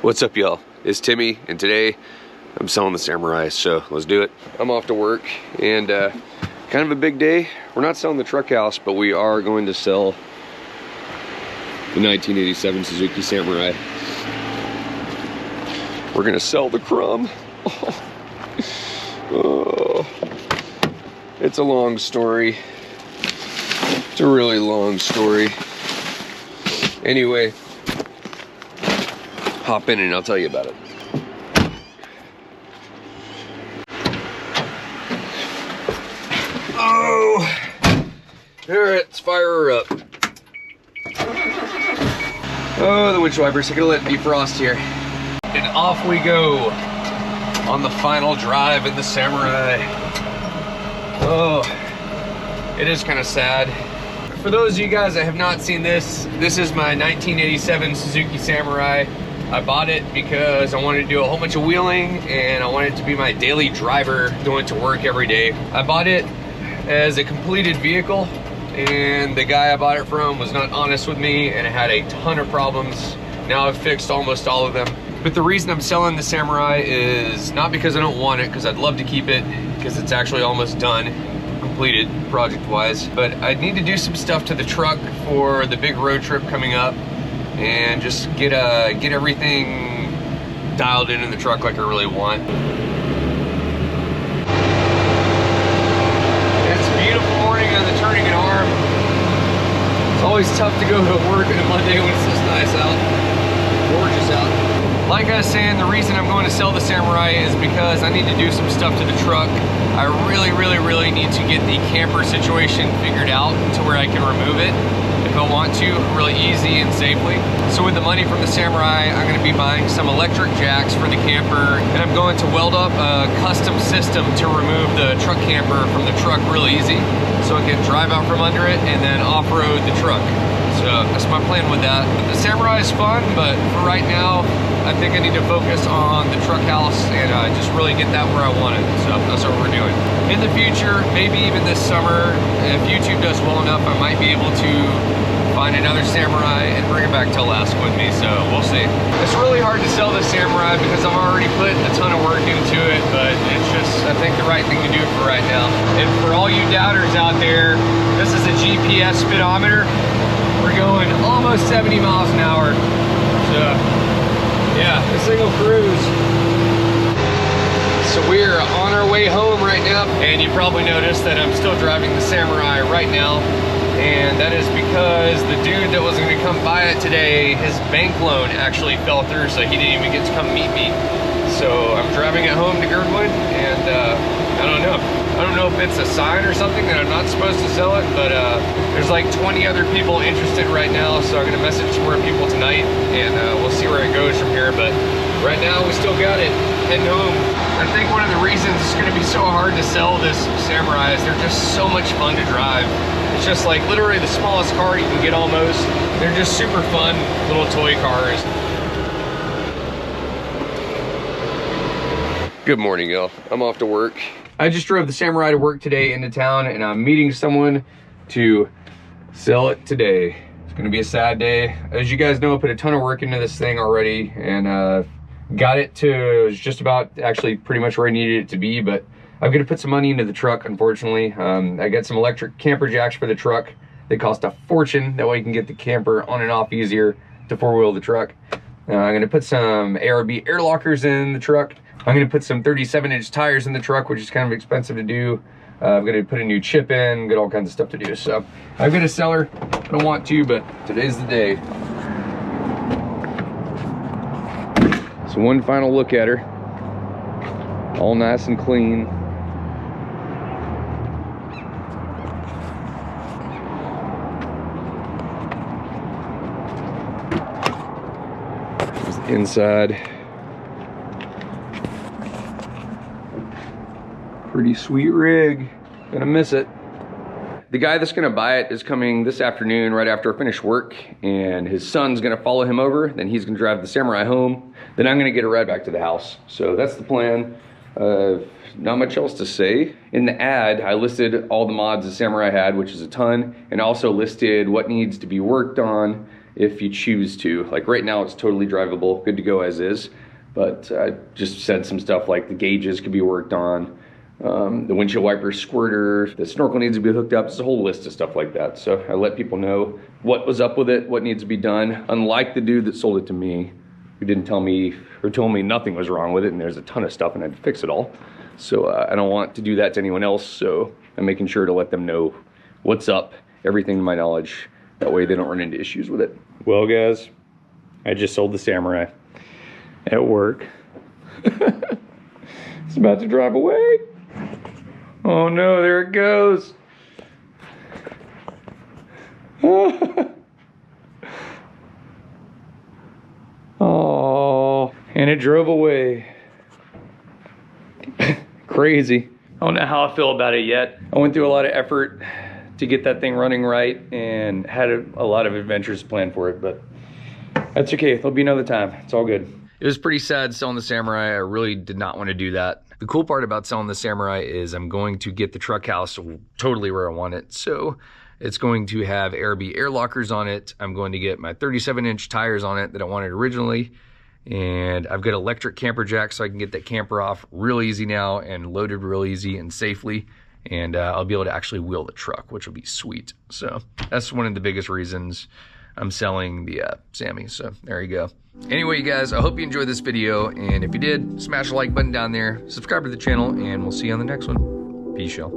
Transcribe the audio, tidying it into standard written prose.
What's up, y'all? It's Timmy, and today I'm selling the Samurai, so let's do it. I'm off to work, and kind of a big day. We're not selling the truck house, but we are going to sell the 1987 Suzuki Samurai. We're gonna sell the crumb. Oh. It's a long story. It's a really long story. Anyway, hop in and I'll tell you about it. Oh, all right, let's fire her up. Oh, the windshield wipers are gonna let it defrost here. And off we go on the final drive in the Samurai. Oh, it is kind of sad. For those of you guys that have not seen this, this is my 1987 Suzuki Samurai. I bought it because I wanted to do a whole bunch of wheeling and I wanted it to be my daily driver going to work every day. I bought it as a completed vehicle, and the guy I bought it from was not honest with me, and it had a ton of problems. Now I've fixed almost all of them. But the reason I'm selling the Samurai is not because I don't want it, because I'd love to keep it, because it's actually almost done, completed project-wise. But I need to do some stuff to the truck for the big road trip coming up, and just get everything dialed in the truck like I really want. It's a beautiful morning on the turning an arm. It's always tough to go to work on a Monday when it's this nice out, gorgeous out. Like I was saying, the reason I'm going to sell the Samurai is because I need to do some stuff to the truck. I really need to get the camper situation figured out to where I can remove it if I want to, really easy and safely. So with the money from the Samurai, I'm gonna be buying some electric jacks for the camper, and I'm going to weld up a custom system to remove the truck camper from the truck real easy, so I can drive out from under it and then off-road the truck. So that's my plan with that. The Samurai is fun, but for right now, I think I need to focus on the truck house and just really get that where I want it. So that's what we're doing. In the future, maybe even this summer, if YouTube does well enough, I might be able to find another Samurai and bring it back to Alaska with me, so we'll see. It's really hard to sell the Samurai because I've already put a ton of work into it, but it's just, I think, the right thing to do for right now. And for all you doubters out there, this is a GPS speedometer. We're going almost 70 miles an hour. So, yeah, this thing will cruise. So we're on our way home right now, and you probably noticed that I'm still driving the Samurai right now, and that is because the dude that was going to come buy it today, his bank loan actually fell through, so he didn't even get to come meet me. So I'm driving it home to Girdwood, and I don't know if it's a sign or something that I'm not supposed to sell it, but there's like 20 other people interested right now, so I'm gonna message more people tonight, and we'll see where it goes from here. But right now we still got it, heading home. I think one of the reasons it's gonna be so hard to sell this Samurai is they're just so much fun to drive. It's just like literally the smallest car you can get almost. They're just super fun little toy cars. Good morning, y'all. I'm off to work. I just drove the Samurai to work today into town, and I'm meeting someone to sell it today. It's gonna be a sad day. As you guys know, I put a ton of work into this thing already, and got it to just about actually pretty much where I needed it to be, but I'm gonna put some money into the truck, unfortunately. I got some electric camper jacks for the truck. They cost a fortune. That way you can get the camper on and off easier to four-wheel the truck. I'm gonna put some ARB air lockers in the truck. I'm gonna put some 37-inch tires in the truck, which is kind of expensive to do. I'm gonna put a new chip in, get all kinds of stuff to do. So I'm gonna sell her. I don't want to, but today's the day. So one final look at her. All nice and clean. There's the inside. Pretty sweet rig. Gonna miss it. The guy that's gonna buy it is coming this afternoon right after I finish work, and his son's gonna follow him over, then he's gonna drive the Samurai home, then I'm gonna get a ride back to the house. So that's the plan. Not much else to say. In the ad, I listed all the mods the Samurai had, which is a ton, and also listed what needs to be worked on if you choose to. Like right now it's totally drivable, good to go as is, but I just said some stuff like the gauges could be worked on, the windshield wiper squirter, the snorkel needs to be hooked up. It's a whole list of stuff like that. So I let people know what was up with it, what needs to be done. Unlike the dude that sold it to me, who didn't tell me, or told me nothing was wrong with it and there's a ton of stuff and I had to fix it all. So I don't want to do that to anyone else, so I'm making sure to let them know what's up, everything to my knowledge. That way they don't run into issues with it. Well guys, I just sold the Samurai at work. It's about to drive away. Oh no, there it goes. Oh, and it drove away. Crazy. I don't know how I feel about it yet. I went through a lot of effort to get that thing running right and had a lot of adventures planned for it, but that's okay. There'll be another time. It's all good. It was pretty sad selling the Samurai. I really did not want to do that. The cool part about selling the Samurai is I'm going to get the truck house totally where I want it. So it's going to have Airby air lockers on it. I'm going to get my 37-inch tires on it that I wanted originally. And I've got electric camper jack so I can get that camper off real easy now and loaded real easy and safely. And I'll be able to actually wheel the truck, which will be sweet. So that's one of the biggest reasons I'm selling the Sammy. So there you go. Anyway, you guys, I hope you enjoyed this video. And if you did, smash the like button down there, subscribe to the channel, and we'll see you on the next one. Peace, y'all.